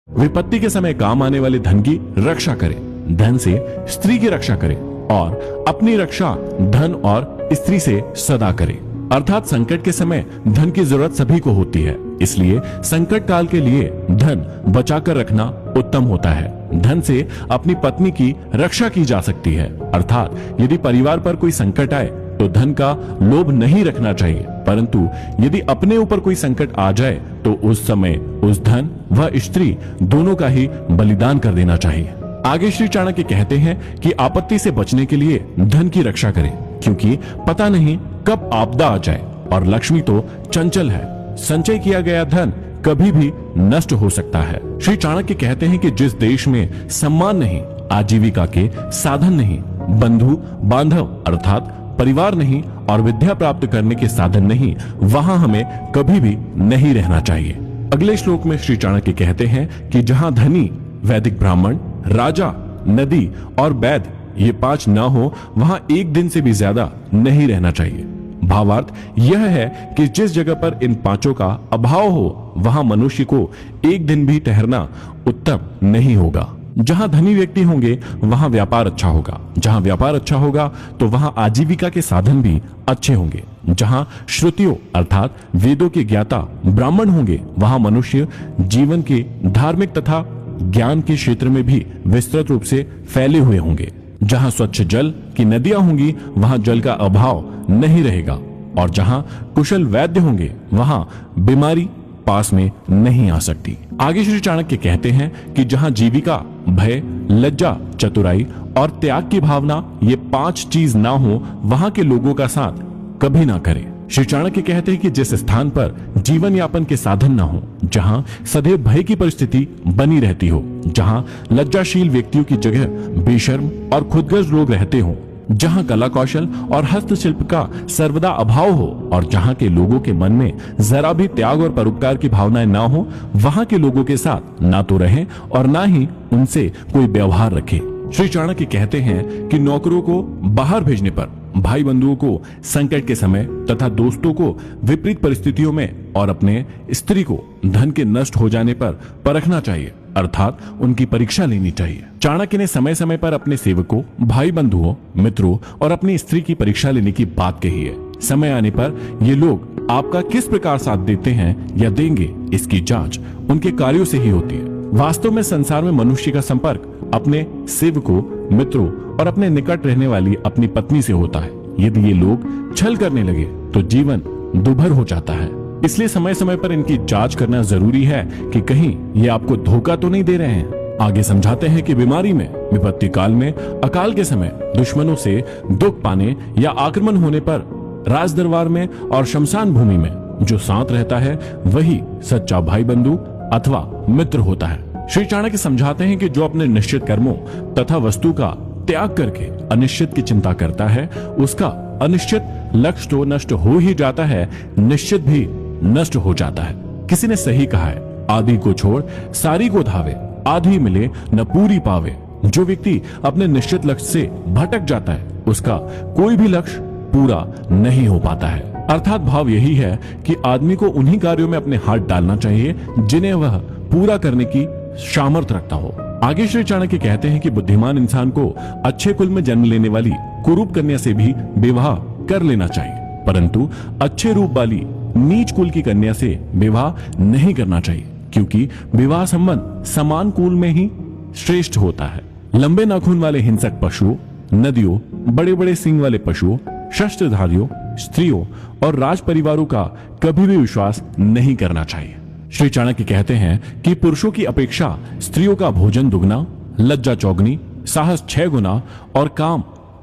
विपत्ति के समय काम आने वाले धन की रक्षा करें, धन से स्त्री की रक्षा करें और अपनी रक्षा धन और स्त्री से सदा करें। अर्थात संकट के समय धन की जरूरत सभी को होती है, इसलिए संकट काल के लिए धन बचाकर रखना उत्तम होता है। धन से अपनी पत्नी की रक्षा की जा सकती है। अर्थात यदि परिवार पर कोई संकट आए तो धन का लोभ नहीं रखना चाहिए, परंतु यदि अपने ऊपर कोई संकट आ जाए तो उस समय उस धन व स्त्री दोनों का ही बलिदान कर देना चाहिए। आगे श्री चाणक्य कहते हैं कि आपत्ति से बचने के लिए धन की रक्षा करें, क्योंकि पता नहीं कब आपदा आ जाए और लक्ष्मी तो चंचल है। संचय किया गया धन कभी भी नष्ट हो सकता है। श्री चाणक्य कहते हैं कि जिस देश में सम्मान नहीं, आजीविका के साधन नहीं, बंधु बांधव अर्थात परिवार नहीं और विद्या प्राप्त करने के साधन नहीं, वहां हमें कभी भी नहीं रहना चाहिए। अगले श्लोक में श्री चाणक्य कहते हैं कि जहां धनी, वैदिक ब्राह्मण, राजा, नदी और वैद्य ये 5 ना हो, वहां एक दिन से भी ज्यादा नहीं रहना चाहिए। भावार्थ यह है कि जिस जगह पर इन 5 का अभाव हो, वहां मनुष्य को एक दिन भी ठहरना उत्तम नहीं होगा। जहां धनी व्यक्ति होंगे वहां व्यापार अच्छा होगा, जहां व्यापार अच्छा होगा तो वहां आजीविका के साधन भी अच्छे होंगे। जहां श्रुतियों अर्थात वेदों के ज्ञाता ब्राह्मण होंगे, वहां मनुष्य जीवन के धार्मिक तथा ज्ञान के क्षेत्र में भी विस्तृत रूप से फैले हुए होंगे। जहां स्वच्छ जल की नदियां होंगी वहां जल का अभाव नहीं रहेगा, और जहां कुशल वैद्य होंगे वहां बीमारी पास में नहीं आ सकती। आगे श्री चाणक्य कहते हैं कि जहां जीविका, भय, लज्जा, चतुराई और त्याग की भावना ये 5 चीज ना हो, वहां के लोगों का साथ कभी ना करें। श्री चाणक्य कहते हैं कि जिस स्थान पर जीवन यापन के साधन ना हो, जहां सदैव भय की परिस्थिति बनी रहती हो, जहां लज्जाशील व्यक्तियों की जगह बेशर्म और खुदगर्ज लोग रहते हो, जहां कला कौशल और हस्तशिल्प का सर्वदा अभाव हो और जहां के लोगों के मन में जरा भी त्याग और परोपकार की भावनाएं ना हो, वहां के लोगों के साथ ना तो रहें और ना ही उनसे कोई व्यवहार रखें। श्री चाणक्य कहते हैं कि नौकरों को बाहर भेजने पर, भाई बंधुओं को संकट के समय तथा दोस्तों को विपरीत परिस्थितियों में और अपने स्त्री को धन के नष्ट हो जाने पर परखना चाहिए, अर्थात उनकी परीक्षा लेनी चाहिए। चाणक्य ने समय समय पर अपने सेवकों, भाई बंधुओं, मित्रों और अपनी स्त्री की परीक्षा लेने की बात कही है। समय आने पर ये लोग आपका किस प्रकार साथ देते हैं या देंगे, इसकी जांच उनके कार्यों से ही होती है। वास्तव में संसार में मनुष्य का संपर्क अपने सेवकों, मित्रों और अपने निकट रहने वाली अपनी पत्नी से होता है। यदि ये लोग छल करने लगे तो जीवन दुभर हो जाता है। इसलिए समय समय पर इनकी जांच करना जरूरी है कि कहीं ये आपको धोखा तो नहीं दे रहे हैं। आगे समझाते हैं कि बीमारी में, विपत्ति काल में, अकाल के समय, दुश्मनों से दुख पाने या आक्रमण होने पर, राज दरबार में और शमशान भूमि में जो साथ रहता है वही सच्चा भाई बंधु अथवा मित्र होता है। श्री चाणक्य समझाते हैं कि जो अपने निश्चित कर्मों तथा वस्तु का त्याग करके अनिश्चित की चिंता करता है, उसका अनिश्चित लक्ष्य तो नष्ट हो ही जाता है, निश्चित भी नष्ट हो जाता है। किसी ने सही कहा है, आदि को छोड़ सारी को धावे, आधी मिले न पूरी पावे। जो व्यक्ति अपने निश्चित लक्ष्य से भटक जाता है, उसका कोई भी लक्ष्य पूरा नहीं हो पाता है। अर्थात भाव यही है कि आदमी को उन्हीं कार्यों में अपने हाथ डालना चाहिए जिन्हें वह पूरा करने की सामर्थ्य रखता हो। आगे श्री चाणक्य कहते हैं कि बुद्धिमान इंसान को अच्छे कुल में जन्म लेने वाली कुरूप कन्या से भी विवाह कर लेना चाहिए, परंतु अच्छे रूप वाली नीच कुल की कन्या से विवाह नहीं करना चाहिए, क्योंकि विवाह संबंध समान कुल में ही श्रेष्ठ होता है। लंबे नाखून वाले हिंसक पशुओं, नदियों, बड़े बड़े सींग वाले पशुओं, शस्त्रधारियों, स्त्रियों और राज परिवारों का कभी भी विश्वास नहीं करना चाहिए। श्री चाणक्य कहते हैं कि पुरुषों की अपेक्षा स्त्रियों का भोजन दुगना, लज्जा चौगुनी, साहस 6 गुना और काम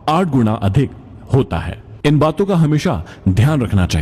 8 गुना अधिक होता है। इन बातों का हमेशा ध्यान रखना चाहिए।